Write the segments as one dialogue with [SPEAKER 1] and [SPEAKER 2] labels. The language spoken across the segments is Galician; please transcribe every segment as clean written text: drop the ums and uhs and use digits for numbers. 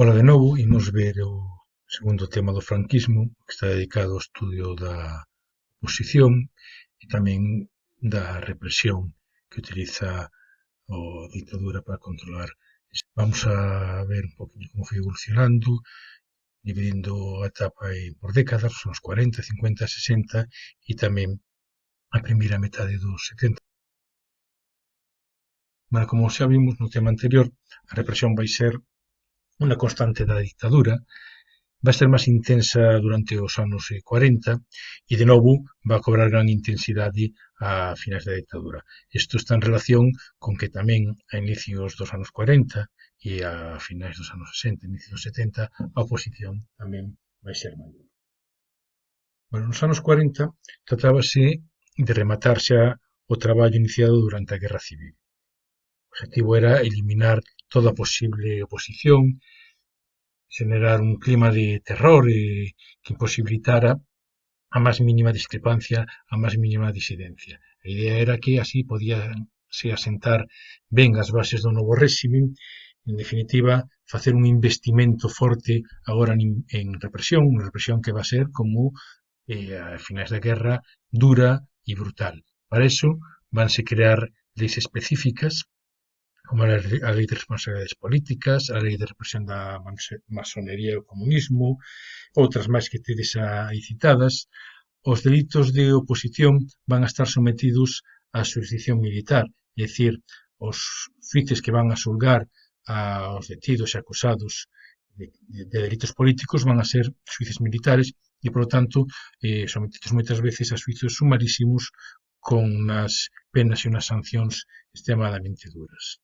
[SPEAKER 1] Ola de novo, imos ver o segundo tema do franquismo, que está dedicado ao estudio da oposición e tamén da represión que utiliza a ditadura para controlar. Vamos a ver un poquinho como foi evolucionando, dividindo a etapa por décadas, os anos 40, 50, 60 e tamén a primeira metade dos 70. Bueno, como xa vimos no tema anterior, a represión vai ser unha constante da dictadura, vai ser máis intensa durante os anos 40 e de novo vai cobrar gran intensidade a finais da dictadura. Isto está en relación con que tamén a inicios dos anos 40 e a finais dos anos 60, inicios dos 70, a oposición tamén vai ser maior. Bueno, nos anos 40 tratábase de rematar xa o traballo iniciado durante a Guerra Civil. O objetivo era eliminar toda posible oposición, xenerar un clima de terror que imposibilitara a máis mínima discrepancia, a máis mínima disidencia. A idea era que así podía se asentar ben as bases do novo réxime, en definitiva, facer un investimento forte agora en represión, unha represión que va a ser como a finais da guerra dura e brutal. Para iso vanse crear leis específicas como a Lei de Responsabilidades Políticas, a Lei de Represión da Masonería e o Comunismo, outras máis que tedes aí citadas. Os delitos de oposición van a estar sometidos á xurisdicción militar, é dicir, os xuíces que van a xulgar aos detidos e acusados de delitos políticos van a ser xuíces militares e, por lo tanto, sometidos moitas veces a xuicios sumarísimos con unhas penas e unhas sancións extremadamente duras.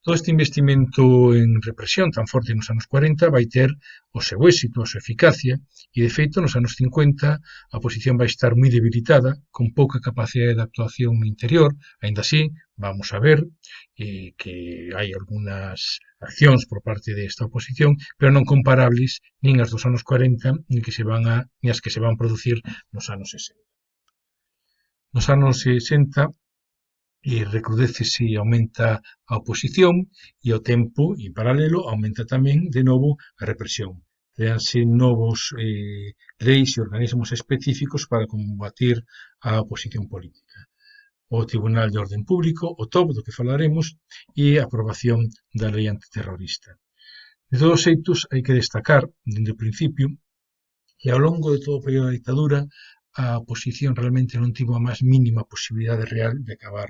[SPEAKER 1] Todo este investimento en represión tan forte nos anos 40 vai ter o seu éxito, a súa eficacia, e de feito nos anos 50 a oposición vai estar moi debilitada, con pouca capacidade de actuación no interior. Aínda así, vamos a ver que hai algunhas accións por parte desta oposición, pero non comparables nin as dos anos 40 nin as que se van producir nos anos 60. Nos anos 60 recrudécese e aumenta a oposición e ao tempo, en paralelo, aumenta tamén de novo a represión. Créanse novos leis e organismos específicos para combatir a oposición política. O Tribunal de Orden Público, o TOP, do que falaremos, e a aprobación da lei antiterrorista. De todos os xeitos, hai que destacar, dende o principio, que ao longo de todo o período da dictadura a oposición realmente non tivo a máis mínima posibilidade real de acabar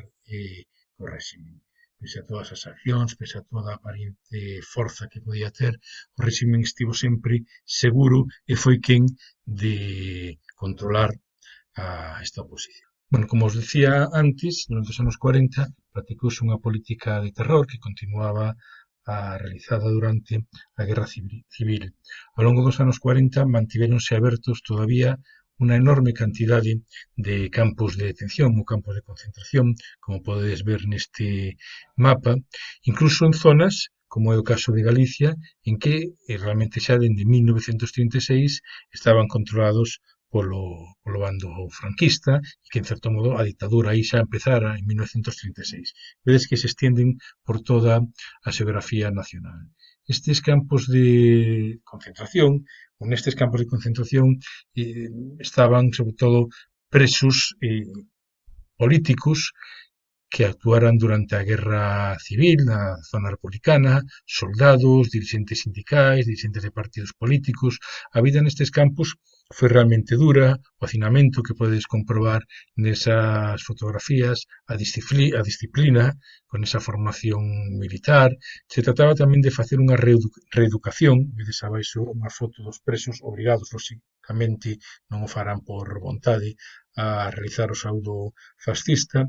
[SPEAKER 1] co réxime. Pese a todas as accións, pese a toda a aparente forza que podía ter, o réxime estivo sempre seguro e foi quen de controlar esta oposición. Bueno, como os decía antes, durante os anos 40 practicouse unha política de terror que continuaba realizada durante a Guerra Civil. Ao longo dos anos 40 mantivéronse abertos todavía unha enorme cantidade de campos de detención ou campos de concentración, como podedes ver neste mapa, incluso en zonas, como é o caso de Galicia, en que realmente xa dende 1936 estaban controlados polo bando franquista e que, en certo modo, a dictadura aí xa empezara en 1936. Vedes que se extienden por toda a xeografía nacional. Estes campos de concentración, ou nestes campos de concentración, estaban, sobre todo, presos políticos que actuaran durante a Guerra Civil na zona republicana, soldados, dirixentes sindicais, dirixentes de partidos políticos. A vida nestes campos foi realmente dura, o hacinamento que podedes comprobar nesas fotografías, a disciplina, con esa formación militar. Se trataba tamén de facer unha reeducación, vedes abaixo unha foto dos presos obrigados, lóxicamente non o farán por vontade, a realizar o saudo fascista.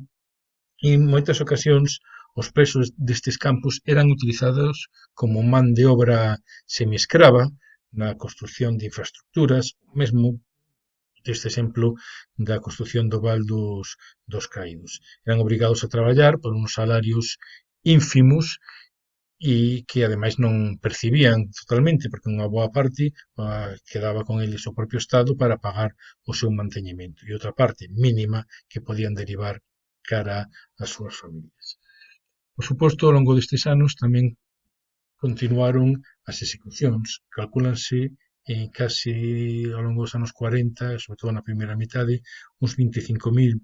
[SPEAKER 1] En moitas ocasións os presos destes campos eran utilizados como man de obra semiescrava na construción de infraestructuras, mesmo este exemplo da construción do Val dos Caídos. Eran obrigados a traballar por uns salarios ínfimos e que ademais non percibían totalmente, porque unha boa parte quedaba con eles o propio Estado para pagar o seu manteñimento e outra parte mínima que podían derivar cara ás súas familias. Por suposto, ao longo destes anos tamén continuaron as execucións. Calcúlanse en case ao longo dos anos 40, sobre todo na primeira metade, uns 25.000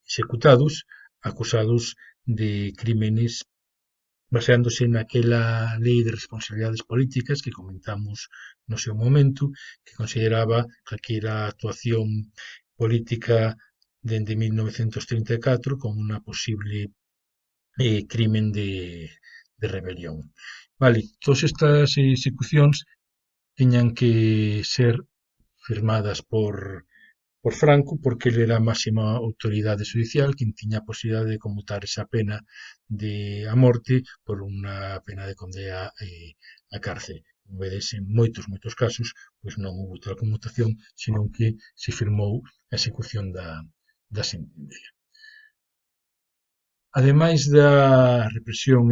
[SPEAKER 1] executados acusados de crímenes baseándose naquela lei de responsabilidades políticas que comentamos no seu momento, que consideraba calquera actuación política dende 1934 como unha posible crimen de rebelión. Vale, todas estas execucións tiñan que ser firmadas por Franco, porque ele era a máxima autoridade xudicial, quen tiña a posibilidade de conmutar esa pena de a morte por unha pena de condena a cárcel. Como vedes, en moitos casos, pois non houve tal conmutación, senón que se firmou a execución da sentencia. Ademais da represión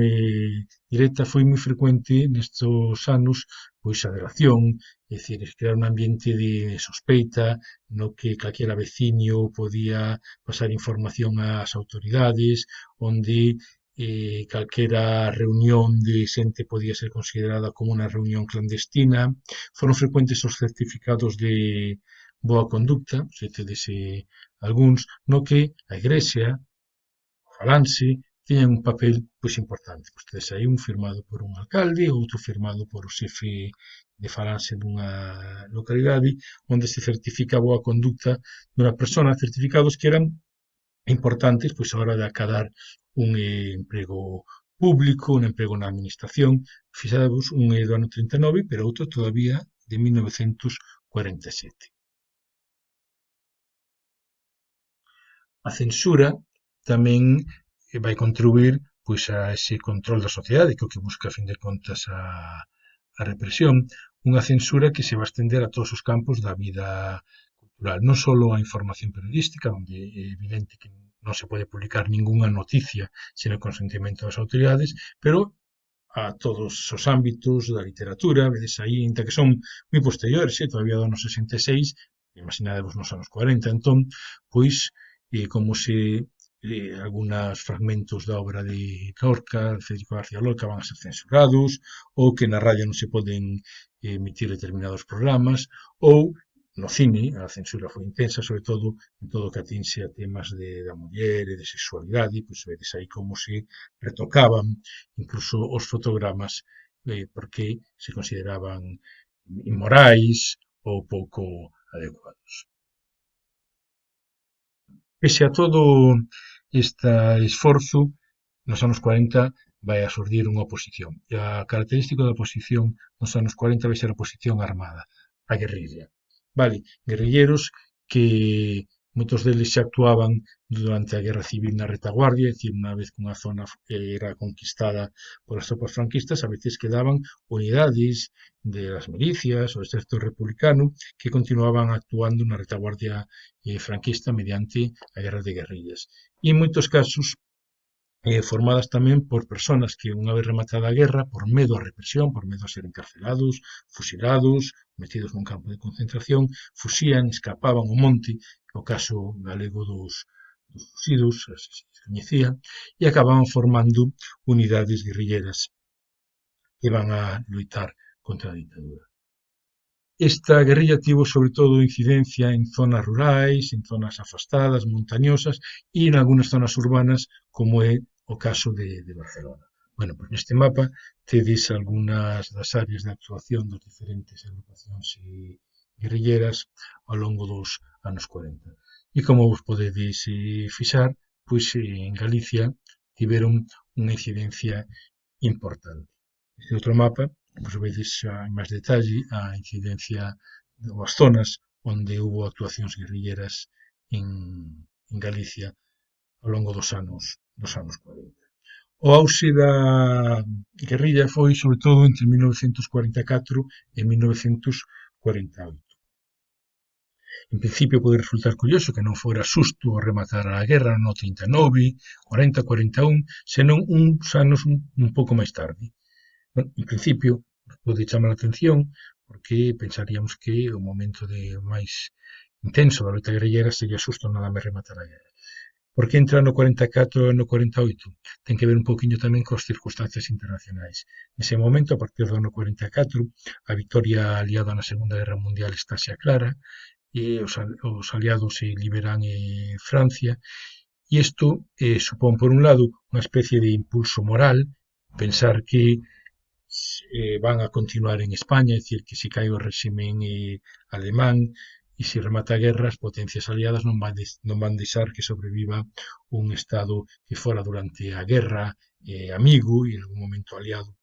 [SPEAKER 1] directa, foi moi frecuente nestes anos pois a delación, é dicir, crear un ambiente de sospeita no que calquera veciño podía pasar información ás autoridades, onde calquera reunión de xente podía ser considerada como unha reunión clandestina. Foron frecuentes os certificados de boa conducta, se tedes algúns, no que a Igrexa, falanse, tiñan un papel pois importante. Pois tedes aí un firmado por un alcalde, outro firmado por o xefe de falanse dunha localidade, onde se certifica a boa conducta dunha persona, certificados que eran importantes pois a hora de acadar un emprego público, un emprego na administración. Fixadevos, un é do ano 39, pero outro todavía de 1947. A censura tamén vai contribuir pois a ese control da sociedade, que é o que busca a fin de contas a represión, unha censura que se vai estender a todos os campos da vida cultural, non só a información periodística, onde é evidente que non se pode publicar ningunha noticia sen o consentimento das autoridades, pero a todos os ámbitos da literatura, vedes aí, ainda que son moi posteriores, todavía do ano 66, imaginadevos nos anos 40, entón, pois, como se algúns fragmentos da obra de Lorca, de Federico García Lorca, van a ser censurados, ou que na radio non se poden emitir determinados programas, ou no cine a censura foi intensa, sobre todo en todo o que atinxe a temas da muller e de sexualidade, pois vedes aí como se retocaban incluso os fotogramas porque se consideraban inmorais ou pouco adecuados. Pese a todo este esforzo, nos anos 40 vai a xurdir unha oposición. E a característica da oposición nos anos 40 vai ser a oposición armada, a guerrilla. Vale, guerrilleros que moitos deles xa actuaban durante a Guerra Civil na retaguardia, é dicir, unha vez que unha zona era conquistada polas tropas franquistas, a veces quedaban unidades das milicias ou do exército republicano que continuaban actuando na retaguardia franquista mediante a guerra de guerrillas. E en moitos casos formadas tamén por persoas que unha vez rematada a guerra, por medo á represión, por medo a ser encarcelados, fusilados, metidos nun campo de concentración, fuxían, escapaban ao monte, o caso galego dos fusidos, así se coñecía, e acababan formando unidades guerrilleras que van a loitar contra a ditadura. Esta guerrilla tivo sobre todo incidencia en zonas rurais, en zonas afastadas, montañosas e en algunhas zonas urbanas, como é o caso de Barcelona. Bueno, pois neste mapa tedes algunhas das áreas de actuación dos diferentes agrupacións guerrilleras ao longo dos anos 40. E como vos podedes fixar, pois en Galicia tiveron unha incidencia importante. Este outro mapa, pois vedes en máis detalle a incidencia das zonas onde houve actuacións guerrilleras en Galicia ao longo dos anos 40. O auxe da guerrilla foi, sobre todo, entre 1944 e 1948. En principio pode resultar curioso que non fora xusto rematar a guerra no 39, 40, 41, senón uns anos un pouco máis tarde. Bueno, en principio, pode chamar a atención porque pensaríamos que o momento máis intenso da loita guerrillera sería xusto nada máis rematar a guerra. Por que entra no 44 e no 48? Ten que ver un poquinho tamén cos circunstancias internacionais. Nese momento, a partir do ano 44, a victoria aliada na Segunda Guerra Mundial está xa clara e os aliados se liberan Francia e isto supón, por un lado, unha especie de impulso moral, pensar que van a continuar en España, é dicir, que se cae o réximen alemán e se remata a guerra, as potencias aliadas non van deixar que sobreviva un Estado que fora durante a guerra amigo e en algún momento aliado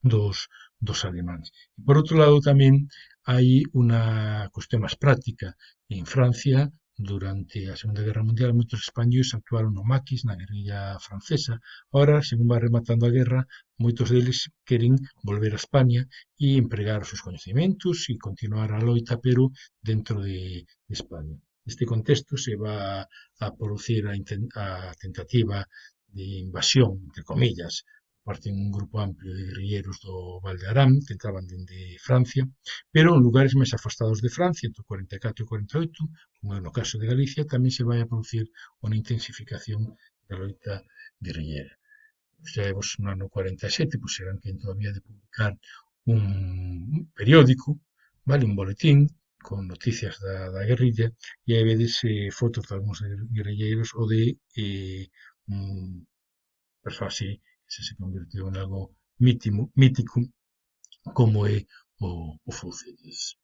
[SPEAKER 1] dos alemáns. E por outro lado tamén hai unha cuestión máis práctica. En Francia, durante a Segunda Guerra Mundial, moitos españois actuaron no maquis, na guerrilla francesa. Ora, según vai rematando a guerra, moitos deles queren volver a España e empregar os seus coñecementos e continuar a loita, pero dentro de España. Neste contexto se va a producir a tentativa de invasión, entre comillas, parte un grupo amplio de guerrilleros do Val de Arán, que entraban dende Francia, pero en lugares máis afastados de Francia, entre o 44 e o 48, como é no caso de Galicia, tamén se vai a producir unha intensificación da loita guerrillera. Xa vos no ano 47, pois serán quen todavía de publicar un periódico, vale, un boletín, con noticias da guerrilla, e aí vedes fotos de algúns guerrilleiros ou de un persoa así se convirtió en algo mítico como é o Foucedes.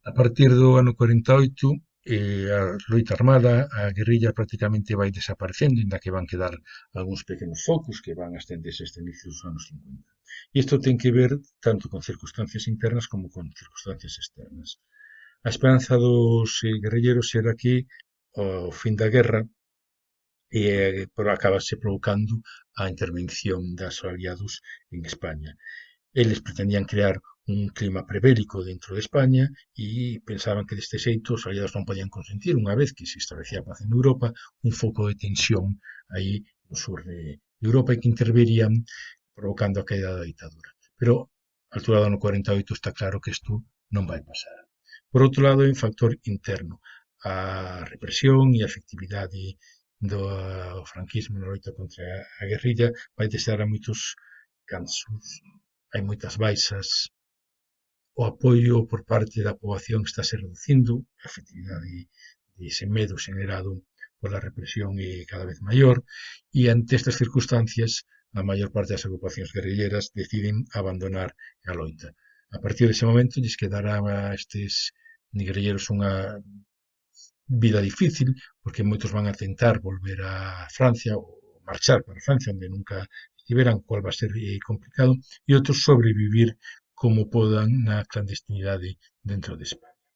[SPEAKER 1] A partir do ano 48, a loita armada, a guerrilla prácticamente vai desaparecendo, ainda que van quedar algúns pequenos focos que van a estenderse hasta inicios dos anos 50. E isto ten que ver tanto con circunstancias internas como con circunstancias externas. A esperanza dos guerrilleros era que ao fin da guerra acabase provocando a intervención dos aliados en España. Eles pretendían crear un clima prebélico dentro de España e pensaban que deste xeito os aliados non podían consentir, unha vez que se establecía a paz en Europa, un foco de tensión aí no sur de Europa e que interverían provocando a caída da ditadura. Pero, a altura do ano 48, está claro que isto non vai pasar. Por outro lado, hai un factor interno. A represión e a efectividade do franquismo na loita contra a guerrilla vai deixar a moitos cansos, hai moitas baixas, o apoio por parte da poboación está se reducindo, a efectividade ese medo generado pola represión é cada vez maior e ante estas circunstancias a maior parte das agrupacións guerrilleras deciden abandonar a loita. A partir dese momento lles quedará a estes guerrilleros unha vida difícil, porque moitos van a tentar volver a Francia ou marchar para Francia, onde nunca estiveran, cual va a ser complicado, e outros sobrevivir como podan na clandestinidade dentro de España.